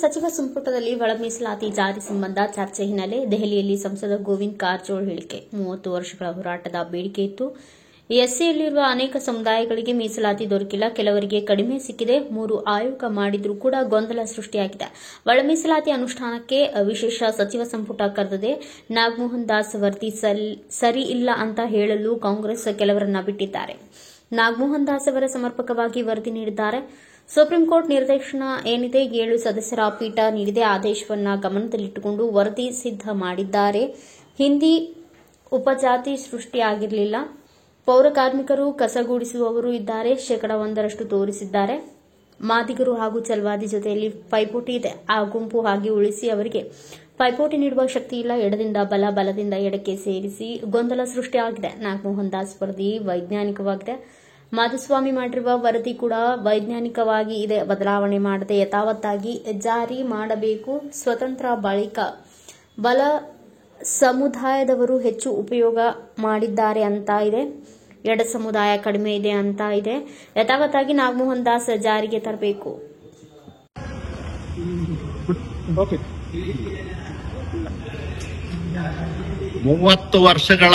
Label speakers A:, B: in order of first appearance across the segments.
A: ಸಚಿವ ಸಂಪುಟದಲ್ಲಿ ಒಳ ಮೀಸಲಾತಿ ಜಾರಿ ಸಂಬಂಧ ಚರ್ಚೆ ಹಿನ್ನೆಲೆ ದೆಹಲಿಯಲ್ಲಿ ಸಂಸದ ಗೋವಿಂದ ಕಾರಜೋಳ ಹೇಳಿಕೆ. 30 ವರ್ಷಗಳ ಹೋರಾಟದ ಬೇಡಿಕೆ ಇತ್ತು. ಎಸ್ಸಿಯಲ್ಲಿರುವ ಅನೇಕ ಸಮುದಾಯಗಳಿಗೆ ಮೀಸಲಾತಿ ದೊರಕಿಲ್ಲ, ಕೆಲವರಿಗೆ ಕಡಿಮೆ ಸಿಕ್ಕಿದೆ. 3 ಆಯೋಗ ಮಾಡಿದ್ರೂ ಕೂಡ ಗೊಂದಲ ಸೃಷ್ಟಿಯಾಗಿದೆ. ಒಳ ಮೀಸಲಾತಿ ಅನುಷ್ಠಾನಕ್ಕೆ ವಿಶೇಷ ಸಚಿವ ಸಂಪುಟ ಕರೆದಿದೆ. ನಾಗಮೋಹನ್ ದಾಸ್ ವರದಿ ಸರಿ ಇಲ್ಲ ಅಂತ ಹೇಳಲು ಕಾಂಗ್ರೆಸ್ ಕೆಲವರನ್ನ ಬಿಟ್ಟಿದ್ದಾರೆ. ನಾಗಮೋಹನ್ ದಾಸ್ ಅವರ ಸಮರ್ಪಕವಾಗಿ ವರದಿ ನೀಡಿದ್ದಾರೆ. ಸುಪ್ರೀಂ ಕೋರ್ಟ್ ನಿರ್ದೇಶನ ಏನಿದೆ, 7 ಸದಸ್ಯರ ಪೀಠ ನೀಡಿದ ಆದೇಶವನ್ನು ಗಮನದಲ್ಲಿಟ್ಟುಕೊಂಡು ವರದಿ ಸಿದ್ಧ ಮಾಡಿದ್ದಾರೆ. ಹಿಂದಿ ಉಪಜಾತಿ ಸೃಷ್ಟಿಯಾಗಿರಲಿಲ್ಲ. ಪೌರ ಕಾರ್ಮಿಕರು, ಕಸಗೂಡಿಸುವವರು ಇದ್ದಾರೆ, 1% ತೋರಿಸಿದ್ದಾರೆ. ಮಾದಿಗರು ಹಾಗೂ ಚಲವಾದಿ ಜೊತೆಯಲ್ಲಿ ಪೈಪೋಟಿ ಇದೆ. ಆ ಗುಂಪು ಹಾಗೆ ಉಳಿಸಿ ಅವರಿಗೆ ಪೈಪೋಟಿ ನೀಡುವ ಶಕ್ತಿ ಇಲ್ಲ. ಎಡದಿಂದ ಬಲ, ಬಲದಿಂದ ಎಡಕ್ಕೆ ಸೇರಿಸಿ ಗೊಂದಲ ಸೃಷ್ಟಿಯಾಗಿದೆ. ನಾಗಮೋಹನ್ ದಾಸ್ ವರದಿ ವೈಜ್ಞಾನಿಕವಾಗಿದೆ. ಮಾಧುಸ್ವಾಮಿ ಮಾಡಿರುವ ವರದಿ ಕೂಡ ವೈಜ್ಞಾನಿಕವಾಗಿ ಇದೆ. ಬದಲಾವಣೆ ಮಾಡದೆ ಯಥಾವತ್ತಾಗಿ ಜಾರಿ ಮಾಡಬೇಕು. ಸ್ವತಂತ್ರ ಬಳಿಕ ಬಲ ಸಮುದಾಯದವರು ಹೆಚ್ಚು ಉಪಯೋಗ ಮಾಡಿದ್ದಾರೆ ಅಂತ ಇದೆ, ಎಡ ಸಮುದಾಯ ಕಡಿಮೆ ಇದೆ ಅಂತ ಇದೆ. ಯಥಾವತ್ತಾಗಿ ನಾಗಮೋಹನ್ ದಾಸ್ ಜಾರಿಗೆ ತರಬೇಕು.
B: 30 ವರ್ಷಗಳ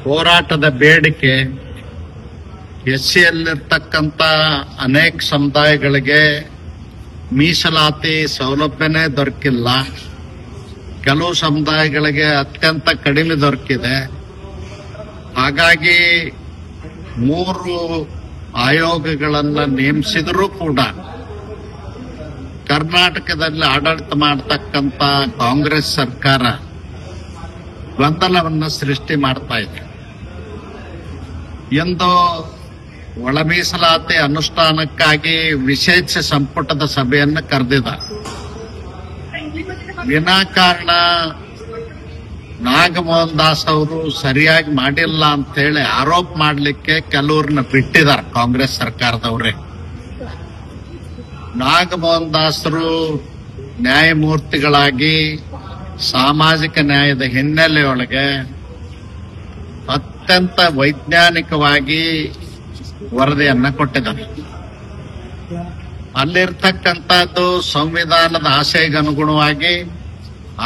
B: ಹೋರಾಟದ ಬೇಡಿಕೆ, ಎಸ್ಸಿಯಲ್ಲಿರ್ತಕ್ಕಂಥ ಅನೇಕ ಸಮುದಾಯಗಳಿಗೆ ಮೀಸಲಾತಿ ಸೌಲಭ್ಯನೇ ದೊರಕಿಲ್ಲ. ಕೆಲವು ಸಮುದಾಯಗಳಿಗೆ ಅತ್ಯಂತ ಕಡಿಮೆ ದೊರಕಿದೆ. ಹಾಗಾಗಿ 3 ಆಯೋಗಗಳನ್ನು ನೇಮಿಸಿದರೂ ಕೂಡ ಕರ್ನಾಟಕದಲ್ಲಿ ಆಡಳಿತ ಮಾಡತಕ್ಕಂಥ ಕಾಂಗ್ರೆಸ್ ಸರ್ಕಾರ ಗೊಂದಲವನ್ನು ಸೃಷ್ಟಿ ಮಾಡ್ತಾ ಇದೆ. ಎಂದು ಒಳ ಮೀಸಲಾತಿ ಅನುಷ್ಠಾನಕ್ಕಾಗಿ ವಿಶೇಷ ಸಂಪುಟದ ಸಭೆಯನ್ನು ಕರೆದಿದ್ದಾರೆ. ವಿನಾಕಾರಣ ನಾಗಮೋಹನ್ ದಾಸ್ ಅವರು ಸರಿಯಾಗಿ ಮಾಡಿಲ್ಲ ಅಂತ ಹೇಳಿ ಆರೋಪ ಮಾಡಲಿಕ್ಕೆ ಕೆಲವ್ರನ್ನ ಬಿಟ್ಟಿದ್ದಾರೆ ಕಾಂಗ್ರೆಸ್ ಸರ್ಕಾರದವರೇ. ನಾಗಮೋಹನ್ ದಾಸರು ನ್ಯಾಯಮೂರ್ತಿಗಳಾಗಿ ಸಾಮಾಜಿಕ ನ್ಯಾಯದ ಹಿನ್ನೆಲೆಯೊಳಗೆ ಅತ್ಯಂತ ವೈಜ್ಞಾನಿಕವಾಗಿ ವರದಿಯನ್ನ ಕೊಟ್ಟಿದ್ದಾರೆ. ಅಲ್ಲಿರ್ತಕ್ಕಂಥದ್ದು ಸಂವಿಧಾನದ ಆಶಯಗನುಗುಣವಾಗಿ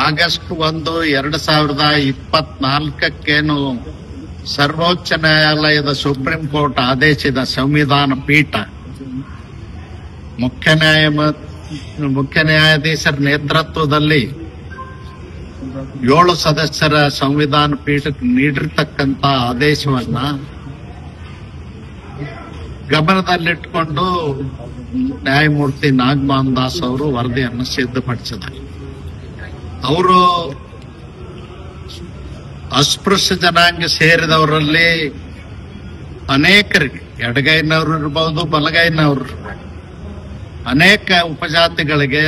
B: ಆಗಸ್ಟ್ 1, 2024 ಸರ್ವೋಚ್ಚ ನ್ಯಾಯಾಲಯದ ಸುಪ್ರೀಂ ಕೋರ್ಟ್ ಆದೇಶಿದ ಸಂವಿಧಾನ ಪೀಠ ಮುಖ್ಯ ನ್ಯಾಯಾಧೀಶರ ನೇತೃತ್ವದಲ್ಲಿ 7 ಸದಸ್ಯರ ಸಂವಿಧಾನ ಪೀಠಕ್ಕೆ ನೀಡಿರ್ತಕ್ಕಂಥ ಆದೇಶವನ್ನ ಗಮನದಲ್ಲಿಟ್ಟುಕೊಂಡು ನ್ಯಾಯಮೂರ್ತಿ ನಾಗಮೋಹನ್ ದಾಸ್ ಅವರು ವರದಿಯನ್ನು ಸಿದ್ಧಪಡಿಸಿದ್ದಾರೆ. ಅವರು ಅಸ್ಪೃಶ್ಯ ಜನಾಂಗ ಸೇರಿದವರಲ್ಲಿ ಅನೇಕರಿಗೆ, ಎಡಗೈನವರು ಇರಬಹುದು, ಬಲಗೈನವರು ಇರಬಹುದು, ಅನೇಕ ಉಪಜಾತಿಗಳಿಗೆ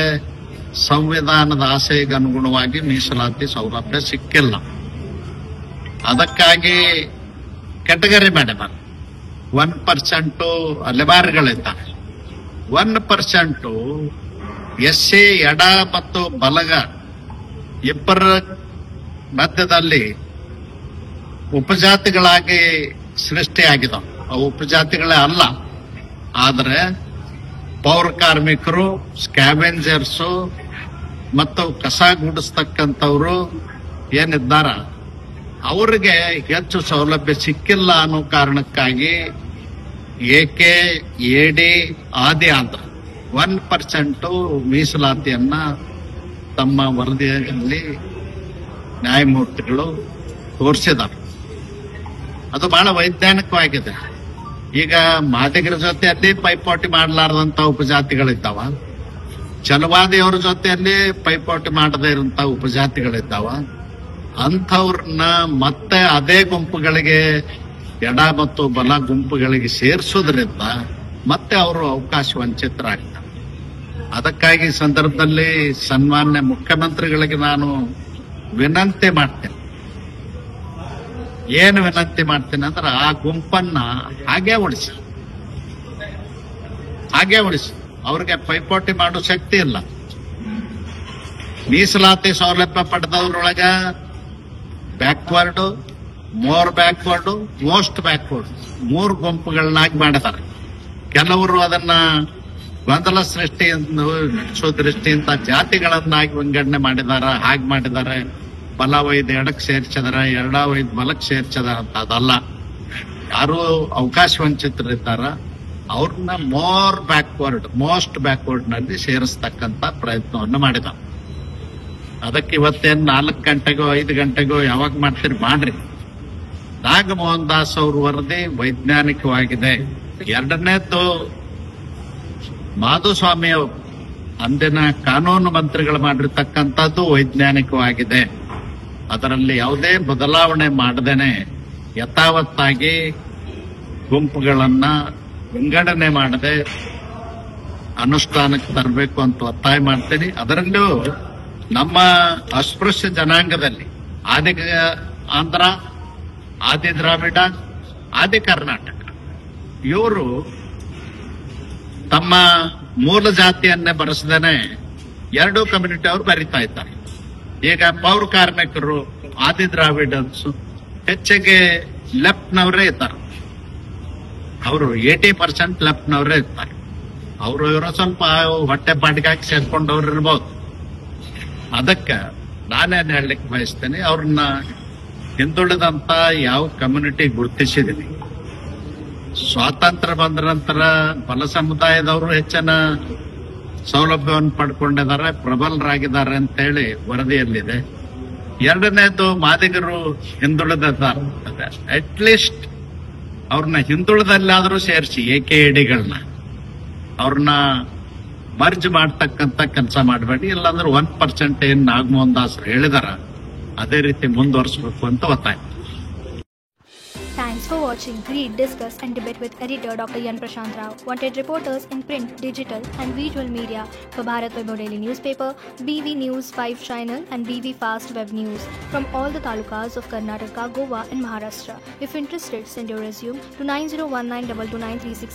B: ಸಂವಿಧಾನದ ಆಶಯಕ್ಕೆ ಅನುಗುಣವಾಗಿ ಮೀಸಲಾತಿ ಸೌಲಭ್ಯ ಸಿಕ್ಕಿಲ್ಲ. ಅದಕ್ಕಾಗಿ ಕೆಟಗರಿ ಮಾಡಿದ್ದಾರೆ. 1% ಅಲೆಮಾರಿಗಳಿದ್ದಾರೆ. 1% ಎಸ್ಸಿ, ಎಡ ಮತ್ತು ಬಲಗ ಇಬ್ಬರ ಮಧ್ಯದಲ್ಲಿ ಉಪಜಾತಿಗಳಾಗಿ ಸೃಷ್ಟಿಯಾಗಿದ್ದಾವೆ. ಅವು ಉಪಜಾತಿಗಳೇ ಅಲ್ಲ. ಆದರೆ ಪೌರ ಕಾರ್ಮಿಕರು, ಸ್ಕ್ಯಾವೆಂಜರ್ಸು ಮತ್ತು ಕಸ ಗುಡಿಸ್ತಕ್ಕಂಥವ್ರು ಏನಿದ್ದಾರ ಅವರಿಗೆ ಹೆಚ್ಚು ಸೌಲಭ್ಯ ಸಿಕ್ಕಿಲ್ಲ ಅನ್ನೋ ಕಾರಣಕ್ಕಾಗಿ ಏಕೆ, ಎಡಿ, ಆದಿ ಆಂಧ್ರ 1% ಮೀಸಲಾತಿಯನ್ನ ತಮ್ಮ ವರದಿಯಲ್ಲಿ ನ್ಯಾಯಮೂರ್ತಿಗಳು ತೋರಿಸಿದ್ದಾರೆ. ಅದು ಬಹಳ ವೈಜ್ಞಾನಿಕವಾಗಿದೆ. ಈಗ ಮಾದಿಗರ ಜೊತೆಯಲ್ಲಿ ಪೈಪೋಟಿ ಮಾಡಲಾರದಂತ ಉಪಜಾತಿಗಳಿದ್ದಾವ, ಚಲವಾದಿಯವರ ಜೊತೆಯಲ್ಲಿ ಪೈಪೋಟಿ ಮಾಡದೇ ಇರುವಂತ ಉಪಜಾತಿಗಳಿದ್ದಾವ. ಅಂಥವ್ರನ್ನ ಮತ್ತೆ ಅದೇ ಗುಂಪುಗಳಿಗೆ, ಎಡ ಮತ್ತು ಬಲ ಗುಂಪುಗಳಿಗೆ ಸೇರಿಸೋದ್ರಿಂದ ಮತ್ತೆ ಅವರು ಅವಕಾಶ ವಂಚಿತರಾಗ್ತಾರೆ. ಅದಕ್ಕಾಗಿ ಈ ಸಂದರ್ಭದಲ್ಲಿ ಸನ್ಮಾನ್ಯ ಮುಖ್ಯಮಂತ್ರಿಗಳಿಗೆ ನಾನು ವಿನಂತಿ ಮಾಡ್ತೇನೆ. ಏನು ವಿನಂತಿ ಮಾಡ್ತೇನೆ ಅಂದ್ರೆ, ಆ ಗುಂಪನ್ನ ಹಾಗೆ ಉಳಿಸಿ. ಅವ್ರಿಗೆ ಪೈಪೋಟಿ ಮಾಡೋ ಶಕ್ತಿ ಇಲ್ಲ. ಮೀಸಲಾತಿ ಸೌಲಭ್ಯ ಪಡೆದವ್ರೊಳಗ backward, more backward, most backward 3 ಗುಂಪುಗಳನ್ನಾಗಿ ಮಾಡಿದ್ದಾರೆ. ಕೆಲವರು ಅದನ್ನ ಗೊಂದಲ ಸೃಷ್ಟಿಸೋ ದೃಷ್ಟಿಯಿಂದ ಜಾತಿಗಳನ್ನಾಗಿ ವಿಂಗಡಣೆ ಮಾಡಿದಾರ, ಹಾಗೆ ಮಾಡಿದ್ದಾರೆ. ಬಲ ಒಯ್ದು ಎಡಕ್ಕೆ ಸೇರ್ಸಿದಾರ, ಎಡ ಒಯ್ದು ಬಲಕ್ಕೆ ಸೇರ್ಸಿದಾರ ಅಂತ ಅದಲ್ಲ. ಯಾರು ಅವಕಾಶ ವಂಚಿತರಿದ್ದಾರ ಅವ್ರನ್ನ ಮೋಸ್ಟ್ ಬ್ಯಾಕ್ವರ್ಡ್ ನಲ್ಲಿ ಸೇರಿಸ್ತಕ್ಕಂತ ಪ್ರಯತ್ನವನ್ನು ಮಾಡಿದ. ಅದಕ್ಕೆ ಇವತ್ತೇನು 4 ಗಂಟೆಗೋ 5 ಗಂಟೆಗೋ ಯಾವಾಗ ಮಾಡ್ತೀರಿ ಮಾಡ್ರಿ. ನಾಗಮೋಹನ್ ದಾಸ್ ಅವ್ರ ವರದಿ ವೈಜ್ಞಾನಿಕವಾಗಿದೆ. ಎರಡನೇದ್ದು ಮಾಧುಸ್ವಾಮಿ ಅಂದಿನ ಕಾನೂನು ಮಂತ್ರಿಗಳು ಮಾಡಿರ್ತಕ್ಕಂಥದ್ದು ವೈಜ್ಞಾನಿಕವಾಗಿದೆ. ಅದರಲ್ಲಿ ಯಾವುದೇ ಬದಲಾವಣೆ ಮಾಡದೇನೆ ಯಥಾವತ್ತಾಗಿ ಗುಂಪುಗಳನ್ನ ವಿಂಗಡಣೆ ಮಾಡದೆ ಅನುಷ್ಠಾನಕ್ಕೆ ತರಬೇಕು ಅಂತ ಒತ್ತಾಯ ಮಾಡ್ತೀನಿ. ಅದರಲ್ಲೂ ನಮ್ಮ ಅಸ್ಪೃಶ್ಯ ಜನಾಂಗದಲ್ಲಿ ಆದಿ ಆಂಧ್ರ, ಆದಿ ದ್ರಾವಿಡ, ಆದಿ ಕರ್ನಾಟಕ ಇವರು ತಮ್ಮ ಮೂಲ ಜಾತಿಯನ್ನೇ ಬರೆಸದೇನೆ ಎರಡೂ ಕಮ್ಯುನಿಟಿ ಅವರು ಬರಿತಾ ಇದ್ದಾರೆ. ಈಗ ಪೌರ ಕಾರ್ಮಿಕರು, ಆದಿ ದ್ರಾವಿಡನ್ಸ್ ಹೆಚ್ಚಿಗೆ ಲೆಫ್ಟ್ನವರೇ ಇದ್ದಾರೆ. ಅವರು 80% ಲೆಫ್ಟ್ನವರೇ ಇರ್ತಾರೆ. ಅವರು ಇವರ ಸ್ವಲ್ಪ ಹೊಟ್ಟೆ ಪಾಟಿಗಾಗಿ ಸೇರ್ಕೊಂಡವ್ರು ಇರ್ಬೋದು. ಅದಕ್ಕೆ ನಾನೇನ್ ಹೇಳಲಿಕ್ಕೆ ಬಯಸ್ತೇನೆ, ಅವ್ರನ್ನ ಹಿಂದುಳಿದಂತ ಯಾವ ಕಮ್ಯುನಿಟಿ ಗುರುತಿಸಿದೀನಿ. ಸ್ವಾತಂತ್ರ್ಯ ಬಂದ ನಂತರ ಬಲ ಸಮುದಾಯದವರು ಹೆಚ್ಚಿನ ಸೌಲಭ್ಯವನ್ನು ಪಡ್ಕೊಂಡಿದ್ದಾರೆ, ಪ್ರಬಲರಾಗಿದ್ದಾರೆ ಅಂತೇಳಿ ವರದಿಯಲ್ಲಿದೆ. ಎರಡನೇದು ಮಾದಿಗರು ಹಿಂದುಳಿದಿದ್ದಾರೆ. ಅಟ್ಲೀಸ್ಟ್ ಅವ್ರನ್ನ ಹಿಂದುಳಿದಲ್ಲಾದ್ರೂ ಸೇರಿಸಿ AKADಗಳನ್ನ ಅವ್ರನ್ನ ಮರ್ಜ್ ಮಾಡ್ತಕ್ಕಂತ ಕೆಲಸ ಮಾಡಬೇಡಿ. ಇಲ್ಲಾಂದ್ರೆ 1% ಏನ್ ನಾಗಮೋಹನ್ ದಾಸರು ಹೇಳಿದಾರ ಅದೇ ರೀತಿ ಮುಂದುವರಿಸಬೇಕು ಅಂತ ಒತ್ತಾಯ.
C: Thanks for watching. Read, discuss and debate with editor Dr. Yan Prashant Rao. Wanted reporters in print, digital and visual media for Bharat Vaibhav Daily Newspaper, BV News 5 Channel and BV Fast Web News from all the talukas of Karnataka, Goa and Maharashtra. If interested, send your resume to 9019229369.